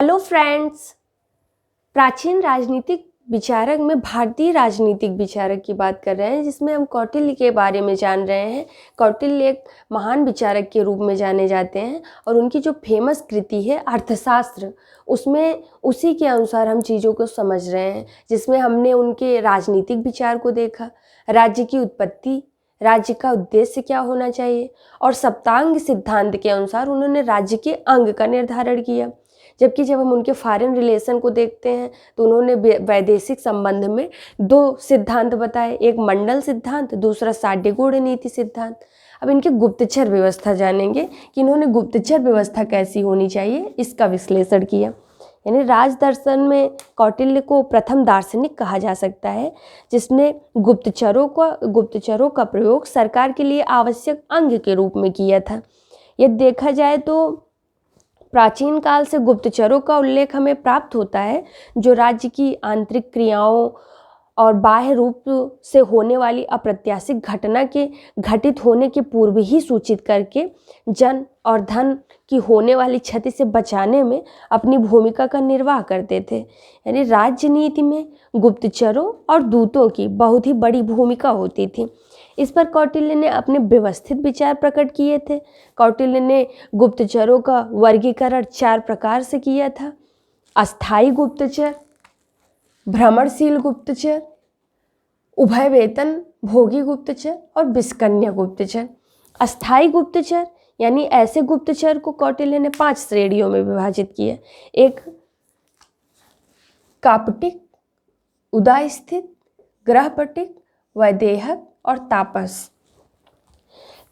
Hello friends. प्राचीन राजनीतिक विचारक में भारतीय राजनीतिक विचारक की बात कर रहे हैं, जिसमें हम कौटिल्य के बारे में जान रहे हैं। कौटिल्य एक महान विचारक के रूप में जाने जाते हैं और उनकी जो फेमस कृति है अर्थशास्त्र, उसमें उसी के अनुसार हम चीज़ों को समझ रहे हैं, जिसमें हमने उनके राजनीतिक विचार को देखा, राज्य की उत्पत्ति, राज्य का उद्देश्य क्या होना चाहिए, और सप्तांग सिद्धांत के अनुसार उन्होंने राज्य के अंग का निर्धारण किया। जबकि जब हम उनके फॉरेन रिलेशन को देखते हैं तो उन्होंने वैदेशिक संबंध में दो सिद्धांत बताए, एक मंडल सिद्धांत, दूसरा साड्यगुण नीति सिद्धांत। अब इनके गुप्तचर व्यवस्था जानेंगे कि इन्होंने गुप्तचर व्यवस्था कैसी होनी चाहिए, इसका विश्लेषण किया। यानी राजदर्शन में कौटिल्य को प्रथम दार्शनिक कहा जा सकता है, जिसने गुप्तचरों का प्रयोग सरकार के लिए आवश्यक अंग के रूप में किया था। यदि देखा जाए तो प्राचीन काल से गुप्तचरों का उल्लेख हमें प्राप्त होता है, जो राज्य की आंतरिक क्रियाओं और बाह्य रूप से होने वाली अप्रत्याशित घटना के घटित होने के पूर्व ही सूचित करके जन और धन की होने वाली क्षति से बचाने में अपनी भूमिका का निर्वाह करते थे। यानी राजनीति में गुप्तचरों और दूतों की बहुत ही बड़ी भूमिका होती थी। इस पर कौटिल्य ने अपने व्यवस्थित विचार प्रकट किए थे। कौटिल्य ने गुप्तचरों का वर्गीकरण 4 प्रकार से किया था: अस्थायी गुप्तचर, भ्रमणशील गुप्तचर, उभय वेतन भोगी गुप्तचर और विषकन्या गुप्तचर। अस्थायी गुप्तचर यानी ऐसे गुप्तचर को कौटिल्य ने 5 श्रेणियों में विभाजित किया। एक कापटिक, उदास्थित, ग्रहपटिक, वैदेहक और तापस।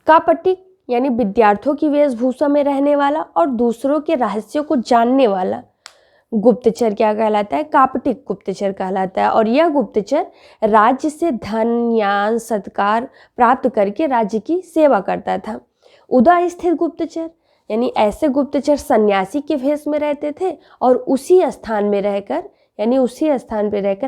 कापटिक यानी विद्यार्थियों की वेशभूषा में रहने वाला और दूसरों के रहस्यों को जानने वाला गुप्तचर क्या कहलाता है? कापटिक गुप्तचर कहलाता है। और यह गुप्तचर राज्य से धन, ज्ञान, सत्कार प्राप्त करके राज्य की सेवा करता था। उदास्थित गुप्तचर यानी ऐसे गुप्तचर सन्यासी के भेष में रहते थे और उसी स्थान में रहकर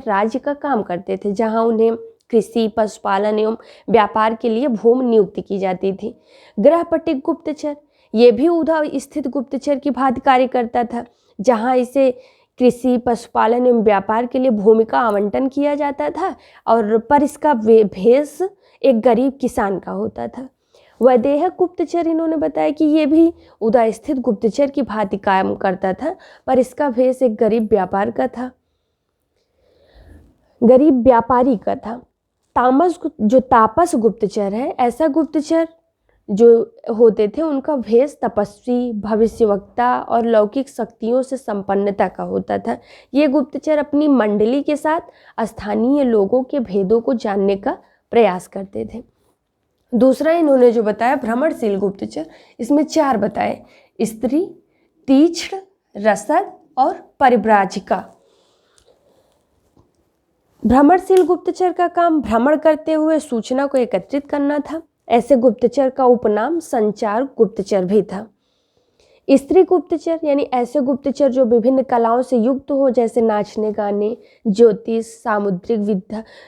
राज्य का काम करते थे, जहाँ उन्हें कृषि, पशुपालन एवं व्यापार के लिए भूमि नियुक्ति की जाती थी। गृहपटिक गुप्तचर ये भी उदा स्थित गुप्तचर की भांति कार्य करता था, जहाँ इसे कृषि, पशुपालन एवं व्यापार के लिए भूमि का आवंटन किया जाता था और पर इसका भेष एक गरीब किसान का होता था। वैदेहक गुप्तचर इन्होंने बताया कि ये भी उदास्थित गुप्तचर की भांति काम करता था, पर इसका भेष एक गरीब व्यापारी का था। तापस गुप्तचर है, ऐसा गुप्तचर जो होते थे उनका भेष तपस्वी, भविष्यवक्ता और लौकिक शक्तियों से संपन्नता का होता था। ये गुप्तचर अपनी मंडली के साथ स्थानीय लोगों के भेदों को जानने का प्रयास करते थे। दूसरा इन्होंने जो बताया भ्रमणशील गुप्तचर, इसमें 4 बताए: स्त्री, तीक्ष्ण, रसद और परिव्राजिका। भ्रमणशील गुप्तचर का काम भ्रमण करते हुए सूचना को एकत्रित करना था। ऐसे गुप्तचर का उपनाम संचार गुप्तचर भी था। स्त्री गुप्तचर यानी ऐसे गुप्तचर जो विभिन्न कलाओं से युक्त हो, जैसे नाचने गाने, ज्योतिष,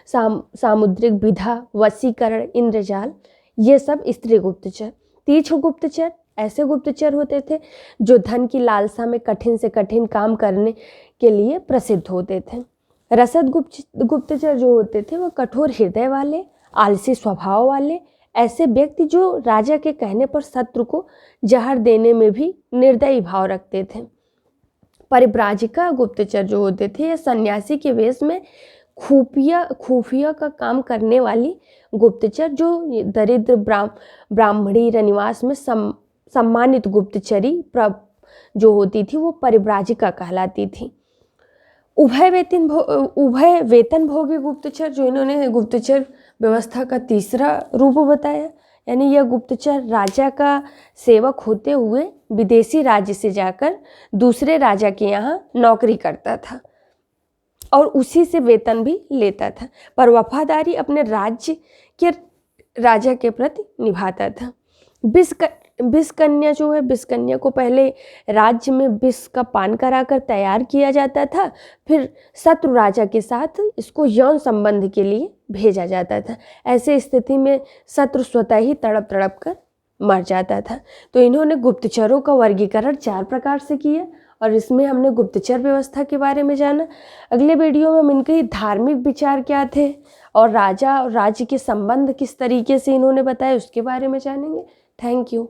सामुद्रिक विधा, वशीकरण, इंद्रजाल, ये सब स्त्री गुप्तचर। तीक्ष्ण गुप्तचर ऐसे गुप्तचर होते थे जो धन की लालसा में कठिन से कठिन काम करने के लिए प्रसिद्ध होते थे। रसद गुप्तचर जो होते थे वो कठोर हृदय वाले, आलसी स्वभाव वाले, ऐसे व्यक्ति जो राजा के कहने पर शत्रु को जहर देने में भी निर्दयी भाव रखते थे। परिव्राजिका गुप्तचर जो होते थे ये सन्यासी के वेश में खुफिया का काम करने वाली गुप्तचर, जो दरिद्र ब्राह्मणी रनिवास में सम्मानित गुप्तचरी जो होती थी वो परिव्राजिका कहलाती थी। उभय वेतन भोगी गुप्तचर जो इन्होंने गुप्तचर व्यवस्था का तीसरा रूप बताया, यानी यह गुप्तचर राजा का सेवक होते हुए विदेशी राज्य से जाकर दूसरे राजा के यहाँ नौकरी करता था और उसी से वेतन भी लेता था, पर वफादारी अपने राज्य के राजा के प्रति निभाता था। विषकन्या जो है, विषकन्या को पहले राज्य में विष का पान कराकर तैयार किया जाता था, फिर शत्रु राजा के साथ इसको यौन संबंध के लिए भेजा जाता था। ऐसे स्थिति में शत्रु स्वतः ही तड़प कर मर जाता था। तो इन्होंने गुप्तचरों का वर्गीकरण 4 प्रकार से किया और इसमें हमने गुप्तचर व्यवस्था के बारे में जाना। अगले वीडियो में हम इनके धार्मिक विचार क्या थे और राजा और राज्य के संबंध किस तरीके से इन्होंने बताए उसके बारे में जानेंगे। Thank you.